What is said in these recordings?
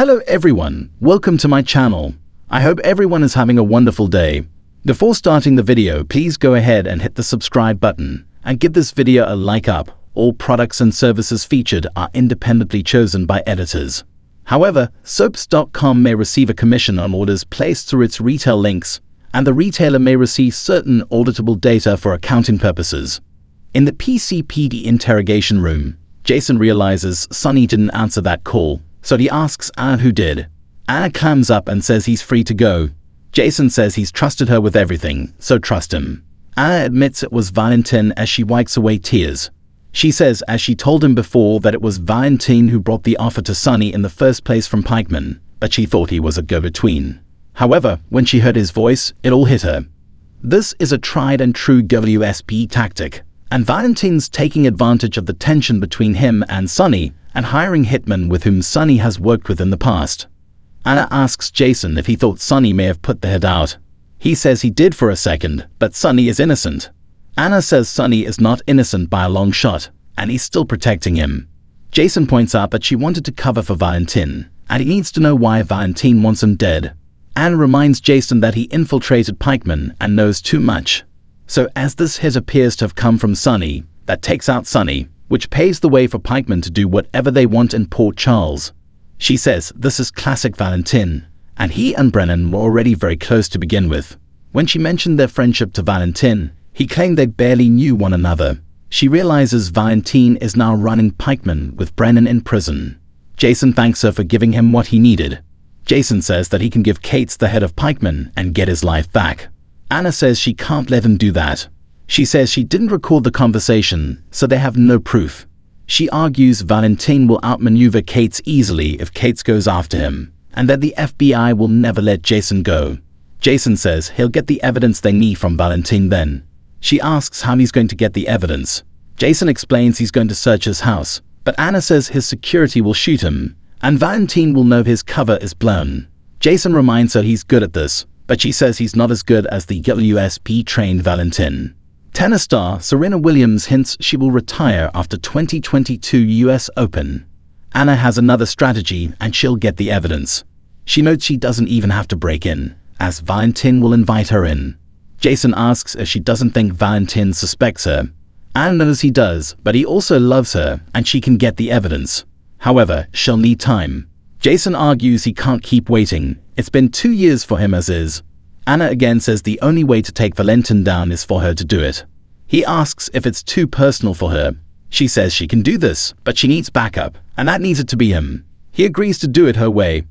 Hello everyone, welcome to my channel. I hope everyone is having a wonderful day. Before starting the video, please go ahead and hit the subscribe button and give this video a like up. All products and services featured are independently chosen by editors. However, soaps.com may receive a commission on orders placed through its retail links, and the retailer may receive certain auditable data for accounting purposes. In the PCPD interrogation room, Jason realizes Sonny didn't answer that call, so he asks Anna who did. Anna clams up and says he's free to go. Jason says he's trusted her with everything, so trust him. Anna admits it was Valentin as she wipes away tears. She says as she told him before that it was Valentin who brought the offer to Sonny in the first place from Pikeman, but she thought he was a go-between. However, when she heard his voice, it all hit her. This is a tried and true WSP tactic, and Valentin's taking advantage of the tension between him and Sonny and hiring hitmen with whom Sonny has worked with in the past. Anna asks Jason if he thought Sonny may have put the hit out. He says he did for a second, but Sonny is innocent. Anna says Sonny is not innocent by a long shot, and he's still protecting him. Jason points out that she wanted to cover for Valentin, and he needs to know why Valentin wants him dead. Anna reminds Jason that he infiltrated Pikeman and knows too much. So as this hit appears to have come from Sonny, that takes out Sonny, which paves the way for Pikeman to do whatever they want in Port Charles. She says this is classic Valentin, and he and Brennan were already very close to begin with. When she mentioned their friendship to Valentin, he claimed they barely knew one another. She realizes Valentin is now running Pikeman with Brennan in prison. Jason thanks her for giving him what he needed. Jason says that he can give Kate's the head of Pikeman and get his life back. Anna says she can't let him do that. She says she didn't record the conversation, so they have no proof. She argues Valentin will outmaneuver Kate's easily if Kate's goes after him, and that the FBI will never let Jason go. Jason says he'll get the evidence they need from Valentin then. She asks how he's going to get the evidence. Jason explains he's going to search his house, but Anna says his security will shoot him, and Valentin will know his cover is blown. Jason reminds her he's good at this, but she says he's not as good as the WSP-trained Valentin. Tennis star Serena Williams hints she will retire after 2022 US Open. Anna has another strategy and she'll get the evidence. She notes she doesn't even have to break in, as Valentin will invite her in. Jason asks if she doesn't think Valentin suspects her. Anna knows he does, but he also loves her and she can get the evidence. However, she'll need time. Jason argues he can't keep waiting. It's been 2 years for him as is. Anna again says the only way to take Valentin down is for her to do it. He asks if it's too personal for her. She says she can do this, but she needs backup, and that needs it to be him. He agrees to do it her way.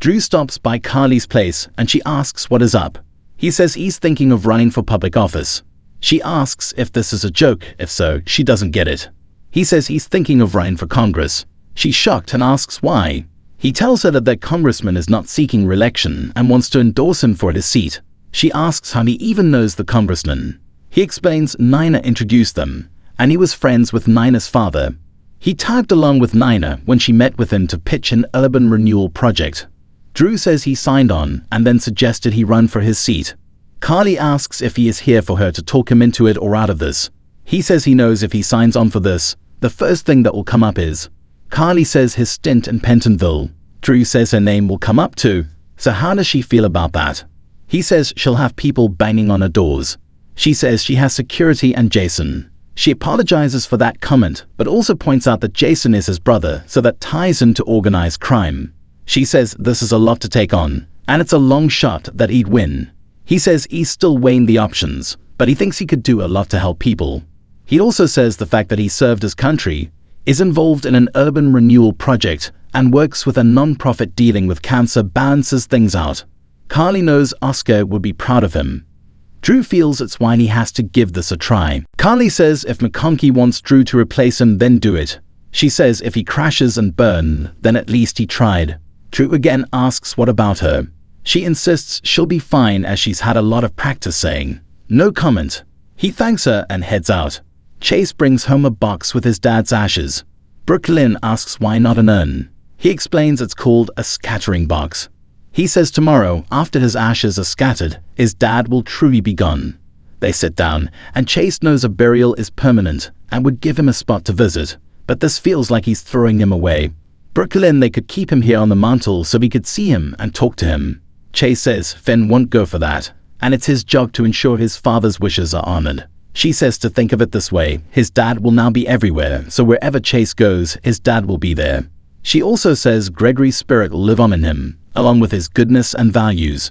Drew stops by Carly's place and she asks what is up. He says he's thinking of running for public office. She asks if this is a joke. If so, she doesn't get it. He says he's thinking of running for Congress. She's shocked and asks why. He tells her that their congressman is not seeking re-election and wants to endorse him for his seat. She asks how he even knows the congressman. He explains Nina introduced them, and he was friends with Nina's father. He tagged along with Nina when she met with him to pitch an urban renewal project. Drew says he signed on and then suggested he run for his seat. Carly asks if he is here for her to talk him into it or out of this. He says he knows if he signs on for this, the first thing that will come up is Carly says his stint in Pentonville. Drew says her name will come up too, so how does she feel about that? He says she'll have people banging on her doors. She says she has security and Jason. She apologizes for that comment, but also points out that Jason is his brother, so that ties him to organized crime. She says this is a lot to take on, and it's a long shot that he'd win. He says he's still weighing the options, but he thinks he could do a lot to help people. He also says the fact that he served his country, is involved in an urban renewal project, and works with a non-profit dealing with cancer balances things out. Carly knows Oscar would be proud of him. Drew feels it's why he has to give this a try. Carly says if McConkie wants Drew to replace him, then do it. She says if he crashes and burns, then at least he tried. Drew again asks what about her. She insists she'll be fine as she's had a lot of practice saying no comment. He thanks her and heads out. Chase brings home a box with his dad's ashes. Brooklyn asks why not an urn. He explains it's called a scattering box. He says tomorrow, after his ashes are scattered, his dad will truly be gone. They sit down, and Chase knows a burial is permanent and would give him a spot to visit, but this feels like he's throwing him away. Brooklyn, they could keep him here on the mantle so we could see him and talk to him. Chase says Finn won't go for that, and it's his job to ensure his father's wishes are honored. She says to think of it this way, his dad will now be everywhere, so wherever Chase goes, his dad will be there. She also says Gregory's spirit will live on in him, along with his goodness and values.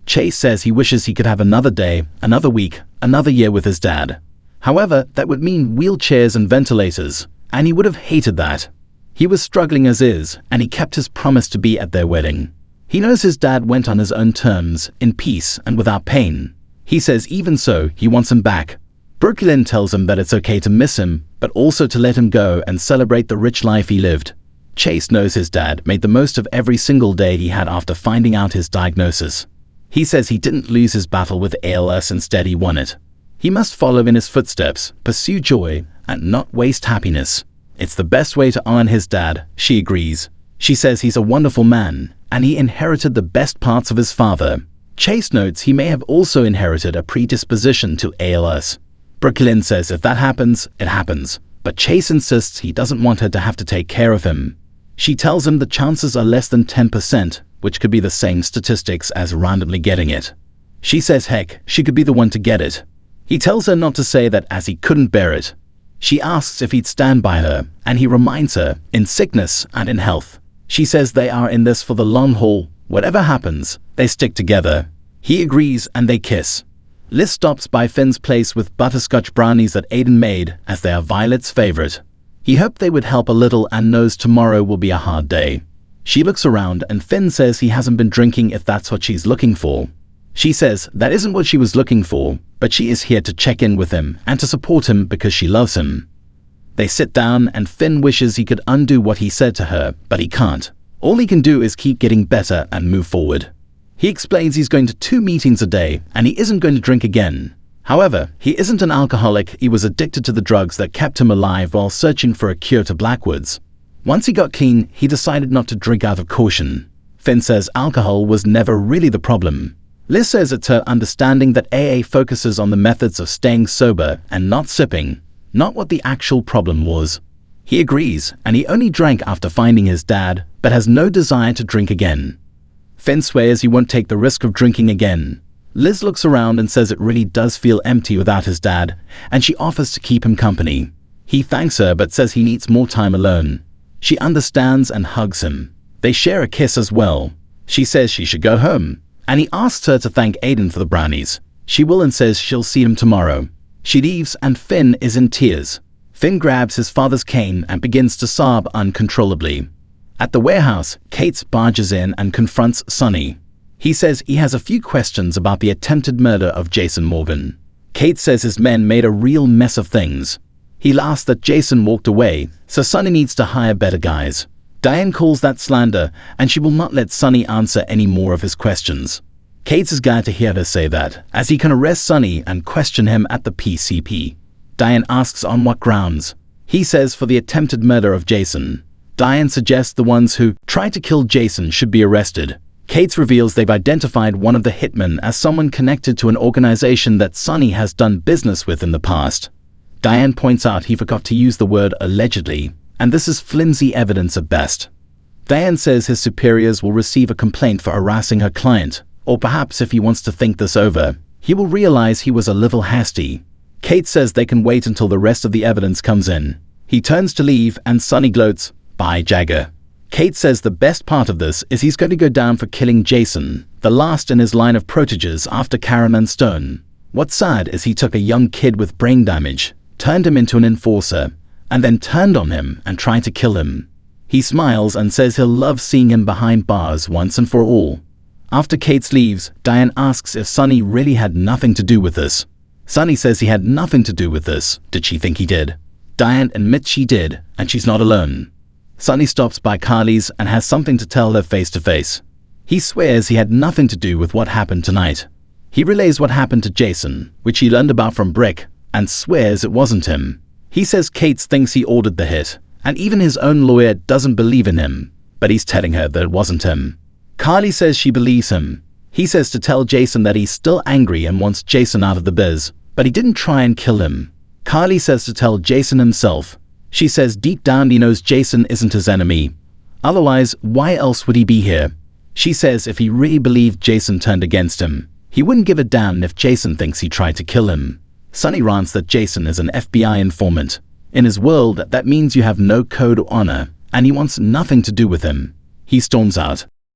Chase says he wishes he could have another day, another week, another year with his dad. However, that would mean wheelchairs and ventilators, and he would have hated that. He was struggling as is, and he kept his promise to be at their wedding. He knows his dad went on his own terms, in peace and without pain. He says even so, he wants him back. Brooklyn tells him that it's okay to miss him, but also to let him go and celebrate the rich life he lived. Chase knows his dad made the most of every single day he had after finding out his diagnosis. He says he didn't lose his battle with ALS, instead he won it. He must follow in his footsteps, pursue joy, and not waste happiness. It's the best way to honor his dad, she agrees. She says he's a wonderful man, and he inherited the best parts of his father. Chase notes he may have also inherited a predisposition to ALS. Brooklyn says if that happens, it happens, but Chase insists he doesn't want her to have to take care of him. She tells him the chances are less than 10%, which could be the same statistics as randomly getting it. She says heck, she could be the one to get it. He tells her not to say that as he couldn't bear it. She asks if he'd stand by her, and he reminds her, in sickness and in health. She says they are in this for the long haul. Whatever happens, they stick together. He agrees and they kiss. Liz stops by Finn's place with butterscotch brownies that Aiden made, as they are Violet's favorite. He hoped they would help a little and knows tomorrow will be a hard day. She looks around and Finn says he hasn't been drinking if that's what she's looking for. She says that isn't what she was looking for, but she is here to check in with him and to support him because she loves him. They sit down and Finn wishes he could undo what he said to her, but he can't. All he can do is keep getting better and move forward. He explains he's going to 2 meetings a day and he isn't going to drink again. However, he isn't an alcoholic, he was addicted to the drugs that kept him alive while searching for a cure to Blackwoods. Once he got clean, he decided not to drink out of caution. Finn says alcohol was never really the problem. Liz says it's her understanding that AA focuses on the methods of staying sober and not sipping, not what the actual problem was. He agrees, and he only drank after finding his dad, but has no desire to drink again. Finn swears he won't take the risk of drinking again. Liz looks around and says it really does feel empty without his dad, and she offers to keep him company. He thanks her but says he needs more time alone. She understands and hugs him. They share a kiss as well. She says she should go home, and he asks her to thank Aiden for the brownies. She will and says she'll see him tomorrow. She leaves and Finn is in tears. Finn grabs his father's cane and begins to sob uncontrollably. At the warehouse, Kate barges in and confronts Sonny. He says he has a few questions about the attempted murder of Jason Morgan. Kate says his men made a real mess of things. He laughs that Jason walked away, so Sonny needs to hire better guys. Diane calls that slander, and she will not let Sonny answer any more of his questions. Kate is glad to hear her say that, as he can arrest Sonny and question him at the PCP. Diane asks on what grounds. He says for the attempted murder of Jason. Diane suggests the ones who tried to kill Jason should be arrested. Kate reveals they've identified one of the hitmen as someone connected to an organization that Sonny has done business with in the past. Diane points out he forgot to use the word allegedly, and this is flimsy evidence at best. Diane says his superiors will receive a complaint for harassing her client, or perhaps if he wants to think this over, he will realize he was a little hasty. Kate says they can wait until the rest of the evidence comes in. He turns to leave and Sonny gloats, "Bye, Jagger." Kate says the best part of this is he's going to go down for killing Jason, the last in his line of proteges after Karen and Stone. What's sad is he took a young kid with brain damage, turned him into an enforcer, and then turned on him and tried to kill him. He smiles and says he'll love seeing him behind bars once and for all. After Kate leaves, Diane asks if Sonny really had nothing to do with this. Sonny says he had nothing to do with this. Did she think he did? Diane admits she did, and she's not alone. Sonny stops by Carly's and has something to tell her face to face. He swears he had nothing to do with what happened tonight. He relays what happened to Jason, which he learned about from Brick, and swears it wasn't him. He says Kate thinks he ordered the hit, and even his own lawyer doesn't believe in him, but he's telling her that it wasn't him. Carly says she believes him. He says to tell Jason that he's still angry and wants Jason out of the biz, but he didn't try and kill him. Carly says to tell Jason himself. She says deep down he knows Jason isn't his enemy. Otherwise, why else would he be here? She says if he really believed Jason turned against him, he wouldn't give a damn if Jason thinks he tried to kill him. Sonny rants that Jason is an FBI informant. In his world, that means you have no code or honor, and he wants nothing to do with him. He storms out.